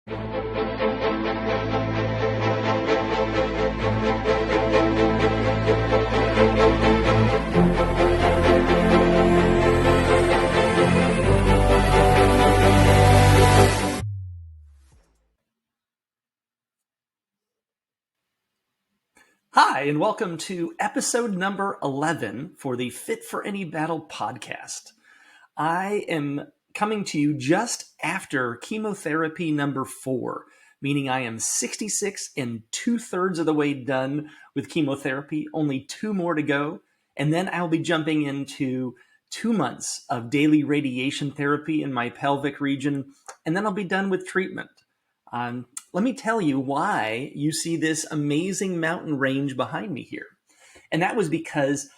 Hi, and welcome to episode number 11 for the Fit for Any Battle podcast. I am coming to you just after chemotherapy number 4, meaning I am 66 and 2/3 of the way done with chemotherapy, only 2 more to go, and then I'll be jumping into 2 months of daily radiation therapy in my pelvic region, and then I'll be done with treatment. Let me tell you why you see this amazing mountain range behind me here. And that was because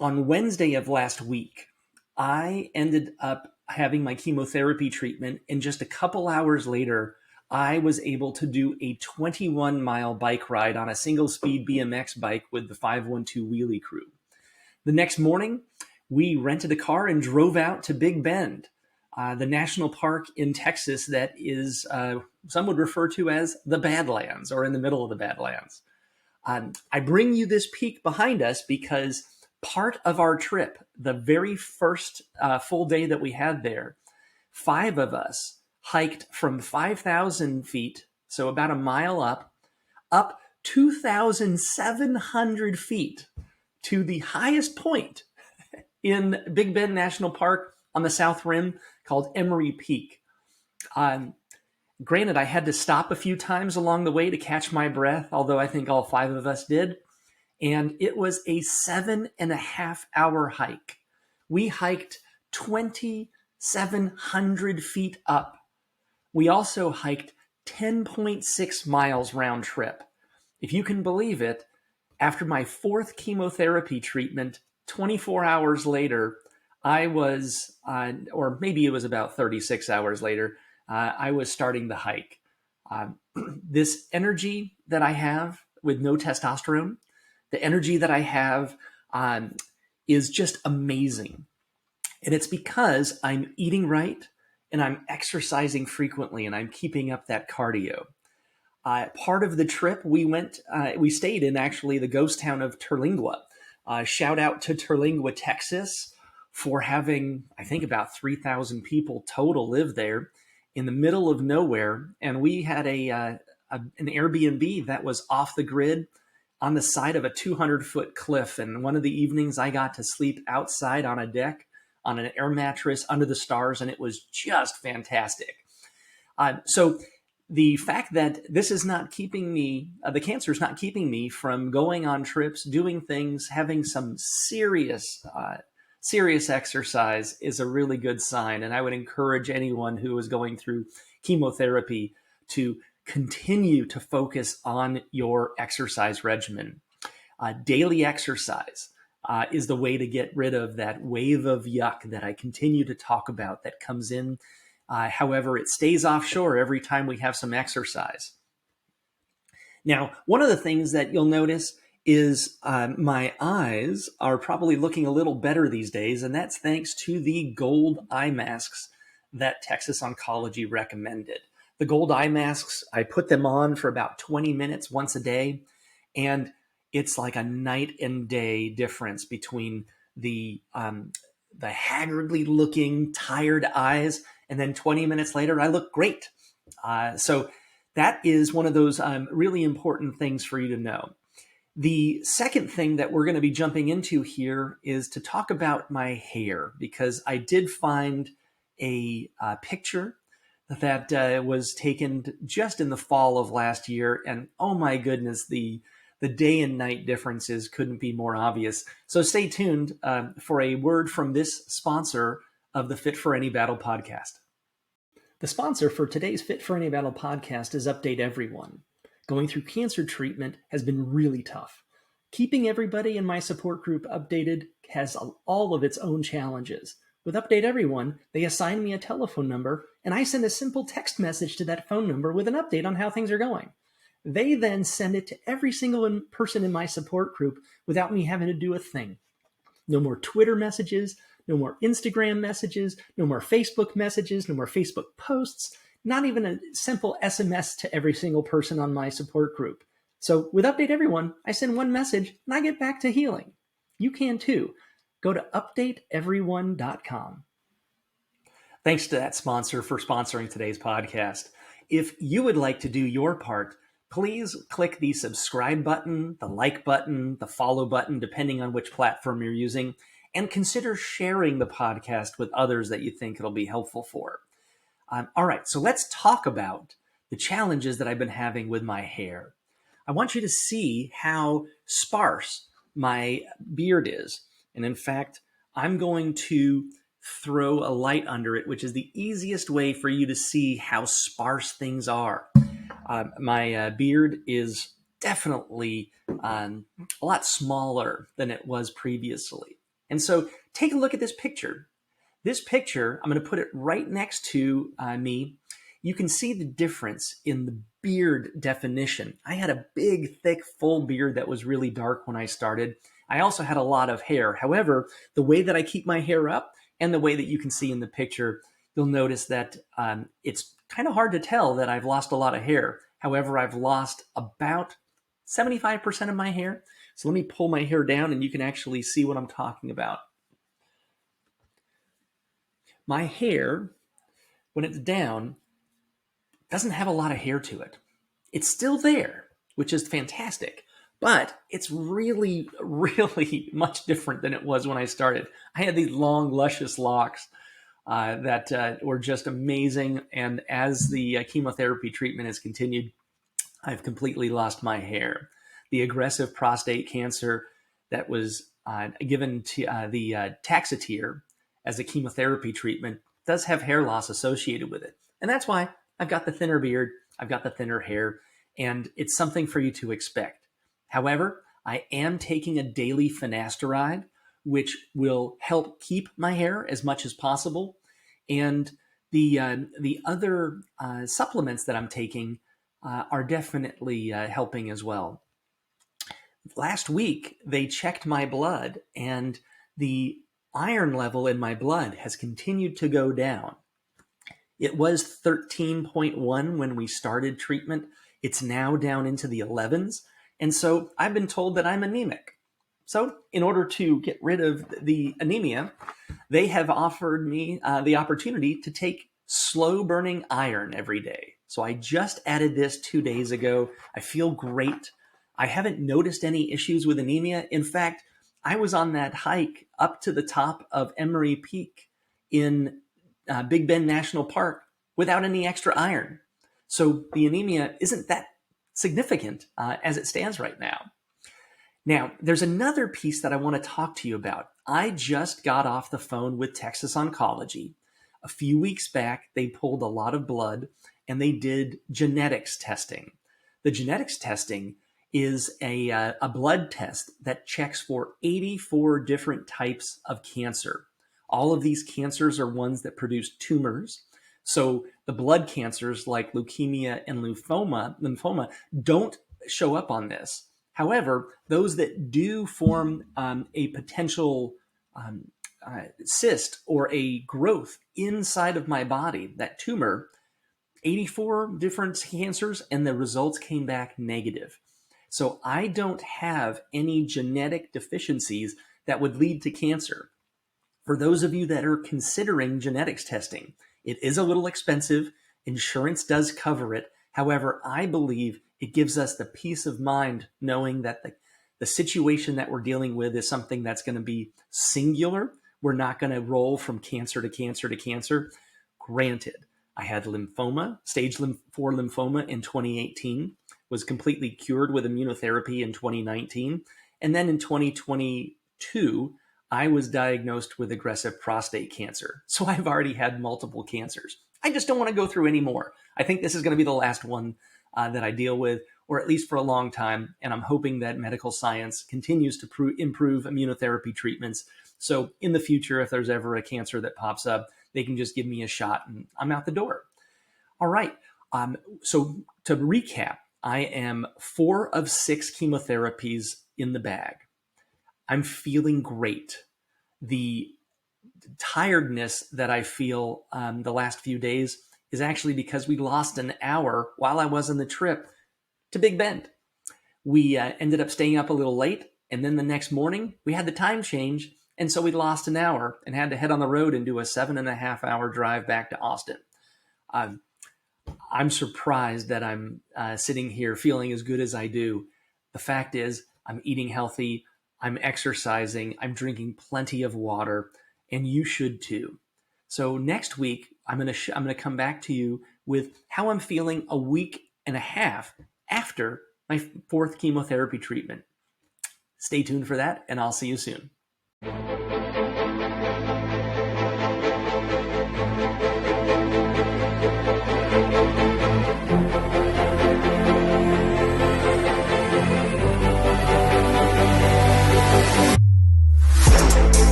on Wednesday of last week, I ended up having my chemotherapy treatment, and just a couple hours later, I was able to do a 21-mile bike ride on a single-speed BMX bike with the 512 wheelie crew. The next morning, we rented a car and drove out to Big Bend, the national park in Texas that is, some would refer to as the Badlands, or in the middle of the Badlands. I bring you this peak behind us because part of our trip, the very first full day that we had there, 5 of us hiked from 5,000 feet, so about a mile up 2,700 feet to the highest point in Big Bend National Park on the South Rim called Emory Peak. Granted, I had to stop a few times along the way to catch my breath, although I think all 5 of us did. And it was a 7.5-hour hike. We hiked 2,700 feet up. We also hiked 10.6 miles round trip. If you can believe it, after my 4th chemotherapy treatment, 24 hours later, I was, or maybe it was about 36 hours later, I was starting the hike. This energy that I have with no testosterone, the energy that I have is just amazing. And it's because I'm eating right and I'm exercising frequently and I'm keeping up that cardio. Part of the trip, we stayed in actually the ghost town of Terlingua. Shout out to Terlingua, Texas, for having, I think, about 3,000 people total live there in the middle of nowhere. And we had an Airbnb that was off the grid on the side of a 200-foot cliff. And one of the evenings I got to sleep outside on a deck on an air mattress under the stars, and it was just fantastic. So the fact that this is not keeping me, the cancer is not keeping me from going on trips, doing things, having some serious exercise is a really good sign. And I would encourage anyone who is going through chemotherapy to continue to focus on your exercise regimen. Daily exercise is the way to get rid of that wave of yuck that I continue to talk about that comes in. However, it stays offshore every time we have some exercise. Now, one of the things that you'll notice is my eyes are probably looking a little better these days, and that's thanks to the gold eye masks that Texas Oncology recommended. The gold eye masks, I put them on for about 20 minutes once a day, and it's like a night and day difference between the haggardly looking, tired eyes, and then 20 minutes later, I look great. So that is one of those really important things for you to know. The second thing that we're going to be jumping into here is to talk about my hair, because I did find a picture that was taken just in the fall of last year. And oh my goodness, the day and night differences couldn't be more obvious. So stay tuned for a word from this sponsor of the Fit for Any Battle podcast. The sponsor for today's Fit for Any Battle podcast is Update Everyone. Going through cancer treatment has been really tough. Keeping everybody in my support group updated has all of its own challenges. With Update Everyone, they assign me a telephone number, and I send a simple text message to that phone number with an update on how things are going. They then send it to every single person in my support group without me having to do a thing. No more Twitter messages, no more Instagram messages, no more Facebook messages, no more Facebook posts. not even a simple SMS to every single person on my support group. So with Update Everyone, I send one message and I get back to healing. You can too. Go to updateeveryone.com. Thanks to that sponsor for sponsoring today's podcast. If you would like to do your part, please click the subscribe button, the like button, the follow button, depending on which platform you're using, and consider sharing the podcast with others that you think it'll be helpful for. All right, so let's talk about the challenges that I've been having with my hair. I want you to see how sparse my beard is. And in fact, I'm going to throw a light under it, which is the easiest way for you to see how sparse things are. My beard is definitely a lot smaller than it was previously. And so take a look at this picture. This picture, I'm going to put it right next to me. You can see the difference in the beard definition. I had a big, thick, full beard that was really dark when I started. I also had a lot of hair. However, the way that I keep my hair up and the way that you can see in the picture, you'll notice that it's kind of hard to tell that I've lost a lot of hair. However, I've lost about 75% of my hair. So let me pull my hair down and you can actually see what I'm talking about. My hair, when it's down, doesn't have a lot of hair to it. It's still there, which is fantastic, but it's really, really much different than it was when I started. I had these long, luscious locks that were just amazing. And as the chemotherapy treatment has continued, I've completely lost my hair. The aggressive prostate cancer that was given to the Taxotere as a chemotherapy treatment does have hair loss associated with it. And that's why I've got the thinner beard, I've got the thinner hair, and it's something for you to expect. However, I am taking a daily finasteride, which will help keep my hair as much as possible. And the other supplements that I'm taking are definitely helping as well. Last week, they checked my blood, and the iron level in my blood has continued to go down. It was 13.1 when we started treatment. It's now down into the 11s. And so I've been told that I'm anemic. So in order to get rid of the anemia, they have offered me the opportunity to take slow burning iron every day. So I just added this 2 days ago. I feel great. I haven't noticed any issues with anemia. In fact, I was on that hike up to the top of Emory Peak in Big Bend National Park without any extra iron. So the anemia isn't that significant as it stands right now. Now, there's another piece that I want to talk to you about. I just got off the phone with Texas Oncology. A few weeks back, they pulled a lot of blood and they did genetics testing. The genetics testing is a blood test that checks for 84 different types of cancer. All of these cancers are ones that produce tumors. So the blood cancers like leukemia and lymphoma don't show up on this. However, those that do form a potential cyst or a growth inside of my body, that tumor, 84 different cancers, and the results came back negative. So I don't have any genetic deficiencies that would lead to cancer. For those of you that are considering genetics testing, it is a little expensive. Insurance does cover it. However, I believe it gives us the peace of mind knowing that the situation that we're dealing with is something that's going to be singular. We're not going to roll from cancer to cancer to cancer. Granted, I had lymphoma, stage 4 lymphoma in 2018, was completely cured with immunotherapy in 2019. And then in 2022, I was diagnosed with aggressive prostate cancer. So I've already had multiple cancers. I just don't want to go through any more. I think this is going to be the last one that I deal with, or at least for a long time. And I'm hoping that medical science continues to improve immunotherapy treatments. So in the future, if there's ever a cancer that pops up, they can just give me a shot and I'm out the door. All right. So to recap, I am 4 of 6 chemotherapies in the bag. I'm feeling great. The tiredness that I feel the last few days is actually because we lost an hour while I was on the trip to Big Bend. We ended up staying up a little late, and then the next morning we had the time change, and so we lost an hour and had to head on the road and do a 7.5 hour drive back to Austin. Um, I'm surprised that I'm sitting here feeling as good as I do. The fact is, I'm eating healthy, I'm exercising, I'm drinking plenty of water, and you should too. So next week, I'm gonna come back to you with how I'm feeling a week and a half after my fourth chemotherapy treatment. Stay tuned for that, and I'll see you soon.